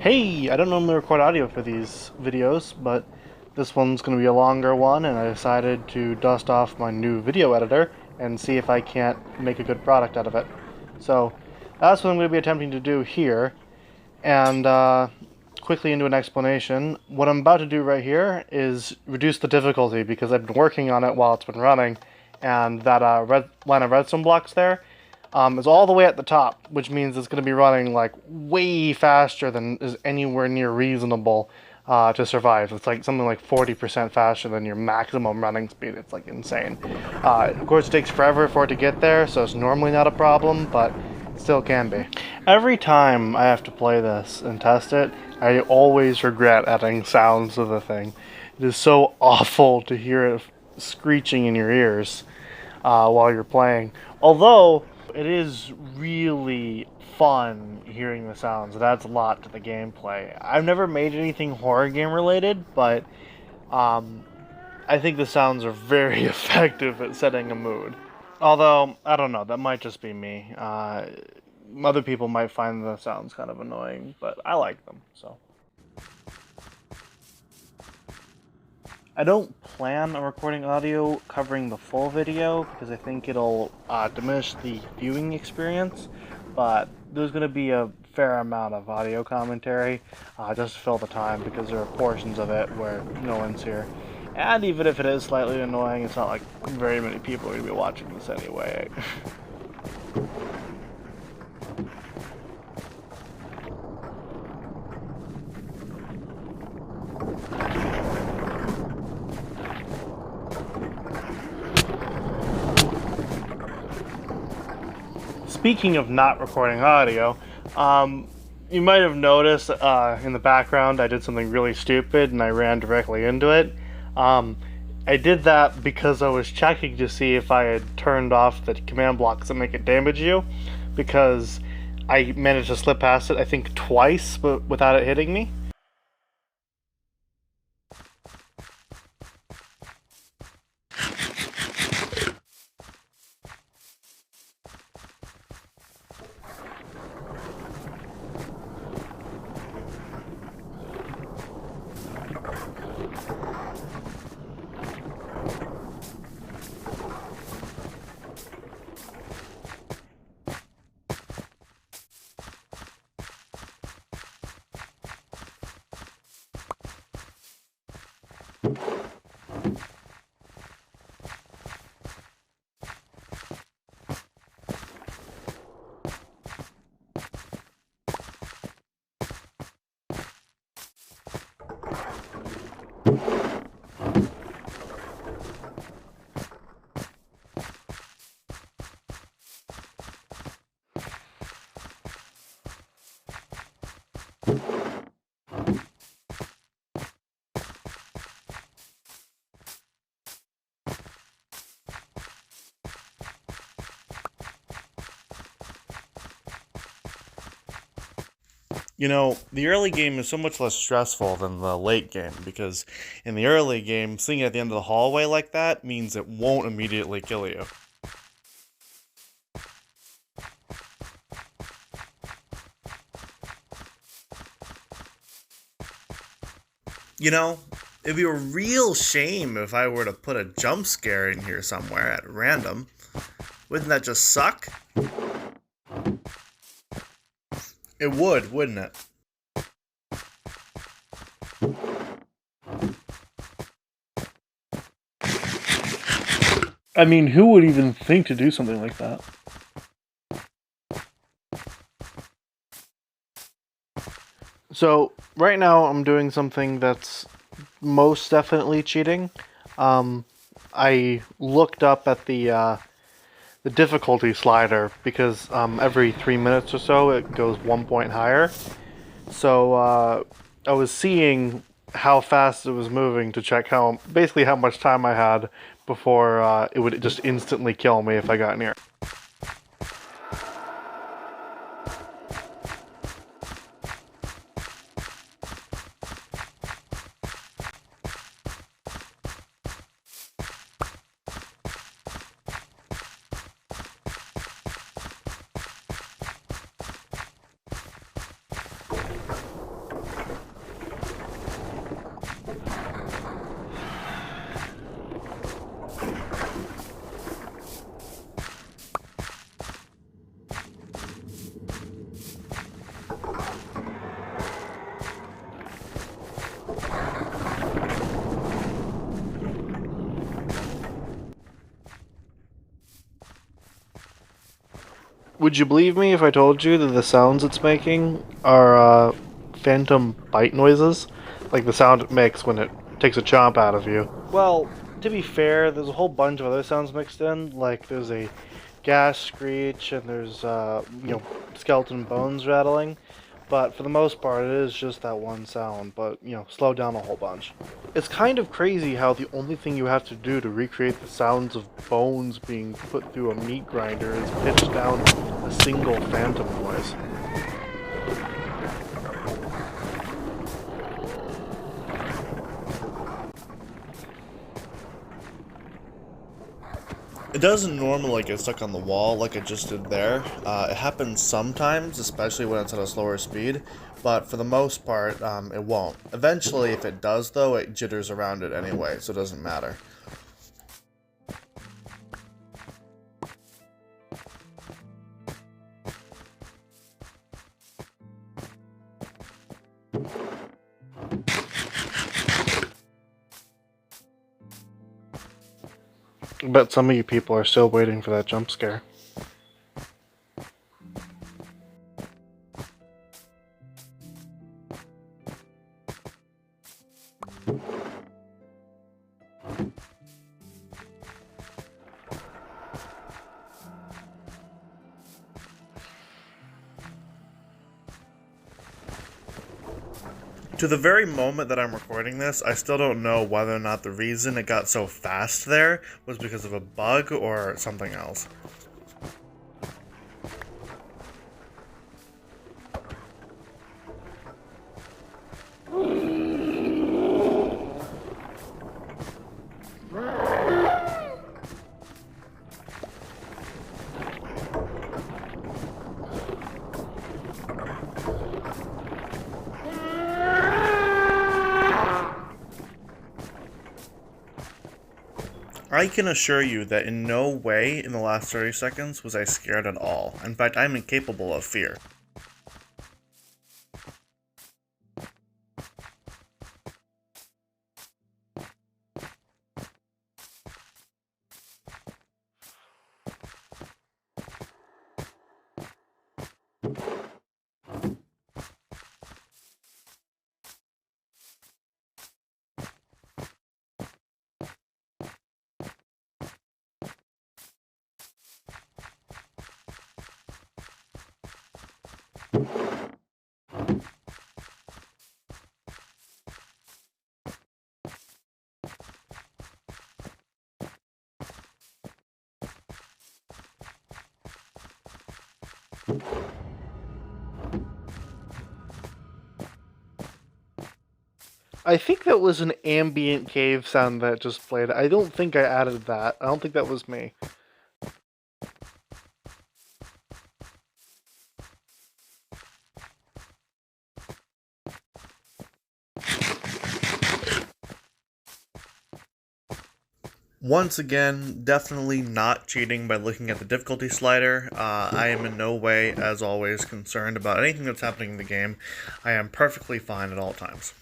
Hey, I don't normally record audio for these videos, but this one's going to be a longer one, and I decided to dust off my new video editor and see if I can't make a good product out of it. So that's what I'm going to be attempting to do here, and quickly into an explanation. What I'm about to do right here is reduce the difficulty because I've been working on it while it's been running, and that red line of redstone blocks there is all the way at the top, which means it's going to be running like way faster than is anywhere near reasonable to survive. It's like something like 40% faster than your maximum running speed. It's like insane. Of course, it takes forever for it to get there, so it's normally not a problem, but it still can be. Every time I have to play this and test it, I always regret adding sounds to the thing. It is so awful to hear it screeching in your ears while you're playing. Although it is really fun hearing the sounds. It adds a lot to the gameplay. I've never made anything horror game related, but I think the sounds are very effective at setting a mood. Although, I don't know, that might just be me. Other people might find the sounds kind of annoying, but I like them, so. I don't plan on recording audio covering the full video because I think it'll diminish the viewing experience, but there's going to be a fair amount of audio commentary just to fill the time because there are portions of it where no one's here. And even if it is slightly annoying, it's not like very many people are going to be watching this anyway. Speaking of not recording audio, you might have noticed in the background I did something really stupid and I ran directly into it. I did that because I was checking to see if I had turned off the command blocks that make it damage you, because I managed to slip past it, I think twice, but without it hitting me. You know, the early game is so much less stressful than the late game, because in the early game, sitting at the end of the hallway like that means it won't immediately kill you. You know, it'd be a real shame if I were to put a jump scare in here somewhere at random. Wouldn't that just suck? It would, wouldn't it? I mean, who would even think to do something like that? So, right now I'm doing something that's most definitely cheating. I looked up at the difficulty slider because every 3 minutes or so it goes 1 point higher. So I was seeing how fast it was moving to check basically how much time I had before it would just instantly kill me if I got near. Would you believe me if I told you that the sounds it's making are phantom bite noises? Like the sound it makes when it takes a chomp out of you. Well, to be fair, there's a whole bunch of other sounds mixed in. Like there's a gas screech and there's, skeleton bones rattling. But for the most part, it is just that one sound, but, slowed down a whole bunch. It's kind of crazy how the only thing you have to do to recreate the sounds of bones being put through a meat grinder is pitch down a single phantom noise. It doesn't normally get stuck on the wall like it just did there. It happens sometimes, especially when it's at a slower speed, but for the most part, it won't. Eventually, if it does though, it jitters around it anyway, so it doesn't matter. I bet some of you people are still waiting for that jump scare. To the very moment that I'm recording this, I still don't know whether or not the reason it got so fast there was because of a bug or something else. I can assure you that in no way in the last 30 seconds was I scared at all. In fact, I'm incapable of fear. I think that was an ambient cave sound that just played. I don't think I added that. I don't think that was me. Once again, definitely not cheating by looking at the difficulty slider. I am in no way, as always, concerned about anything that's happening in the game. I am perfectly fine at all times.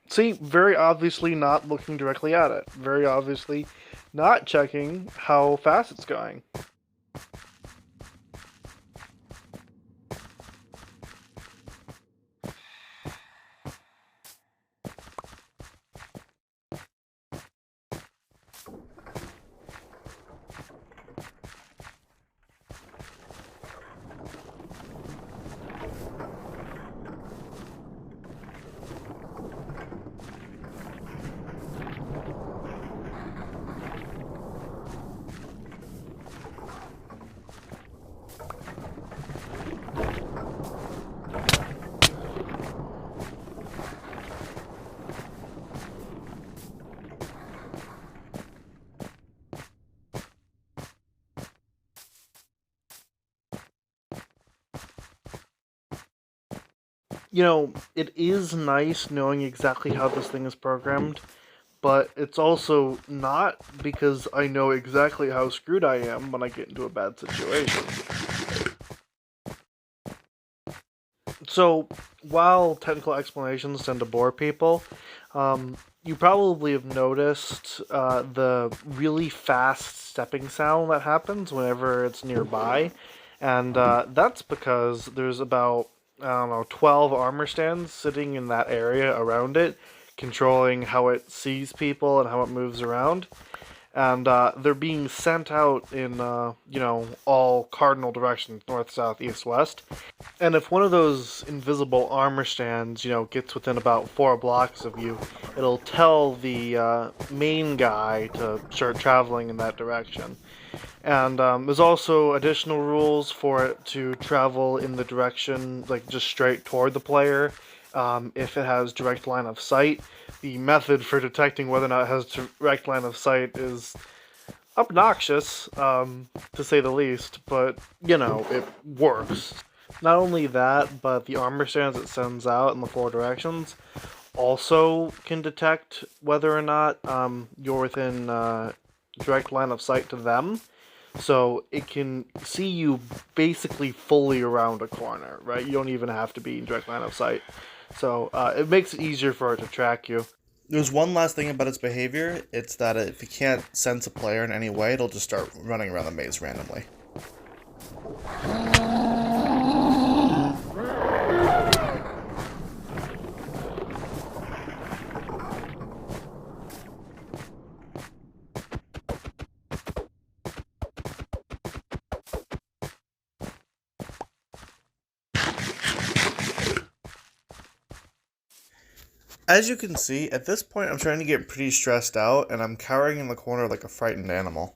See, very obviously not looking directly at it. Very obviously not checking how fast it's going. It is nice knowing exactly how this thing is programmed, but it's also not, because I know exactly how screwed I am when I get into a bad situation. So, while technical explanations tend to bore people, you probably have noticed the really fast stepping sound that happens whenever it's nearby. And that's because there's about, I don't know, 12 armor stands sitting in that area around it, controlling how it sees people and how it moves around. And they're being sent out in, all cardinal directions, north, south, east, west. And if one of those invisible armor stands, gets within about 4 blocks of you, it'll tell the main guy to start traveling in that direction. And there's also additional rules for it to travel in the direction, like just straight toward the player, if it has direct line of sight. The method for detecting whether or not it has direct line of sight is obnoxious, to say the least, but, it works. Not only that, but the armor stands it sends out in the 4 directions also can detect whether or not you're within direct line of sight to them. So it can see you basically fully around a corner, right? You don't even have to be in direct line of sight. So it makes it easier for it to track you. There's one last thing about its behavior. It's that if it can't sense a player in any way, it'll just start running around the maze randomly. As you can see, at this point I'm trying to get pretty stressed out, and I'm cowering in the corner like a frightened animal.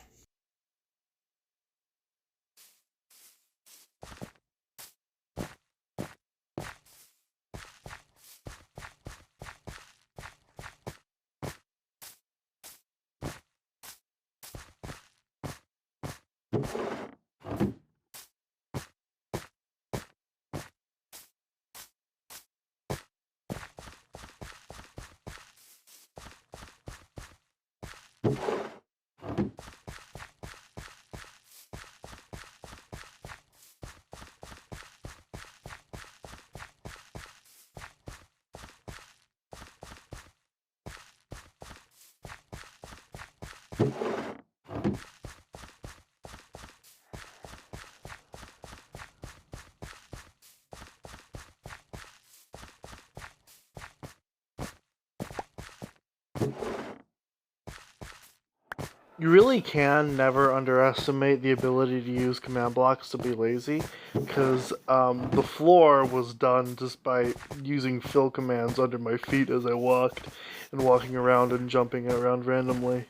You really can never underestimate the ability to use command blocks to be lazy, because the floor was done just by using fill commands under my feet as I walked, and walking around and jumping around randomly.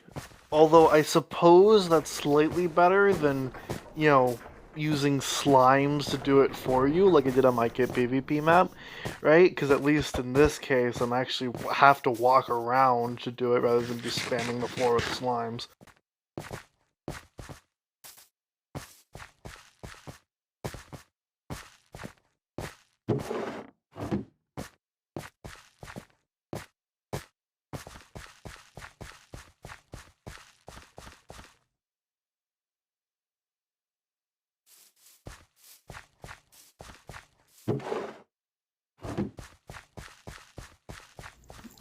Although I suppose that's slightly better than, using slimes to do it for you, like I did on my Kit PvP map, right? Because at least in this case, I'm actually have to walk around to do it rather than just spamming the floor with slimes.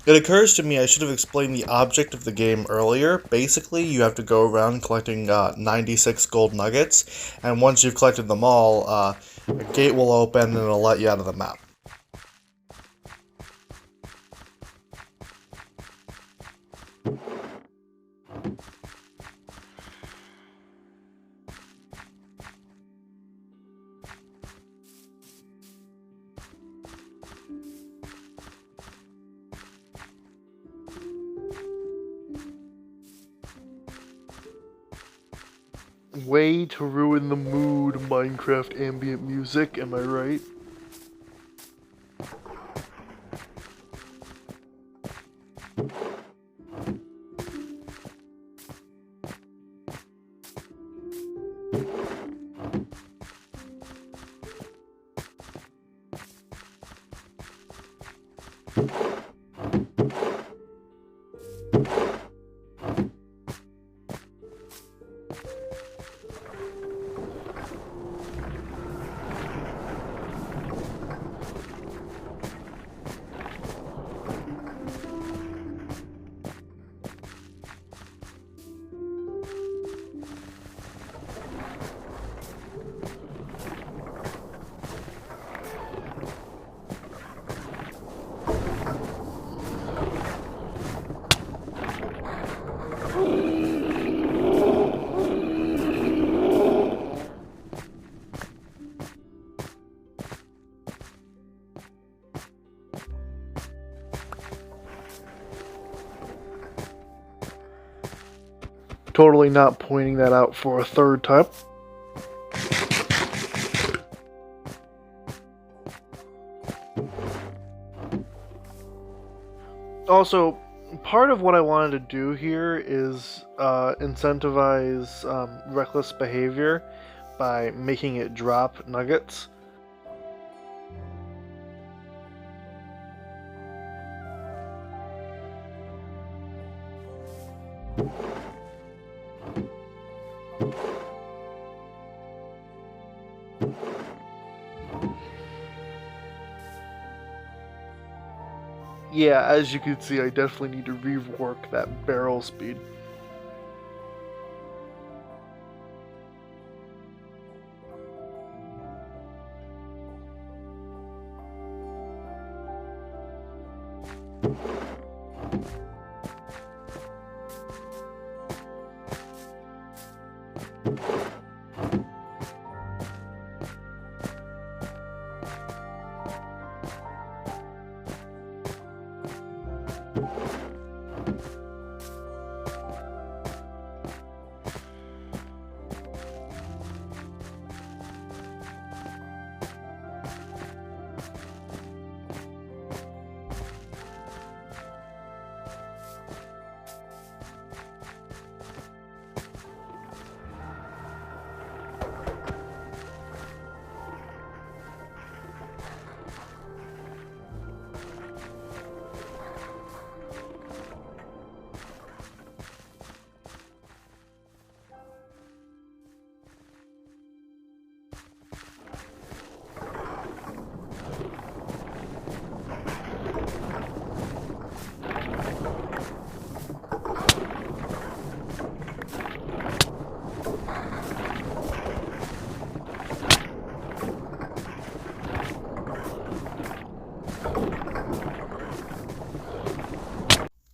It occurs to me I should have explained the object of the game earlier. Basically, you have to go around collecting 96 gold nuggets, and once you've collected them all, a gate will open and it'll let you out of the map. Way to ruin the mood, Minecraft ambient music, am I right? Totally not pointing that out for a third time. Also, part of what I wanted to do here is incentivize reckless behavior by making it drop nuggets. Yeah, as you can see, I definitely need to rework that barrel speed.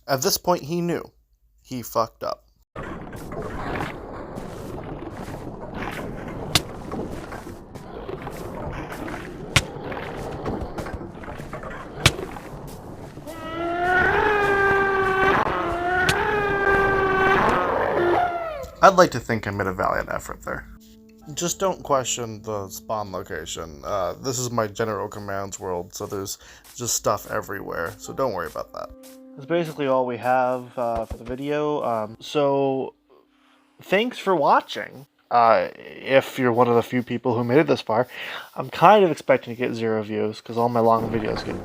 At this point, he knew. He fucked up. I'd like to think I made a valiant effort there. Just don't question the spawn location. This is my general commands world, so there's just stuff everywhere, so don't worry about that. That's basically all we have for the video. So, thanks for watching. If you're one of the few people who made it this far, I'm kind of expecting to get 0 views, because all my long videos get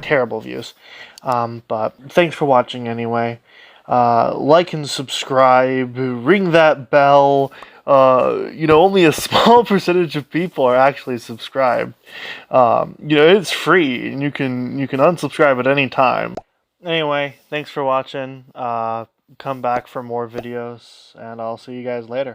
terrible views. But thanks for watching anyway. Like and subscribe, ring that bell. Only a small percentage of people are actually subscribed. It's free, and you can unsubscribe at any time. Anyway, thanks for watching. Come back for more videos, and I'll see you guys later.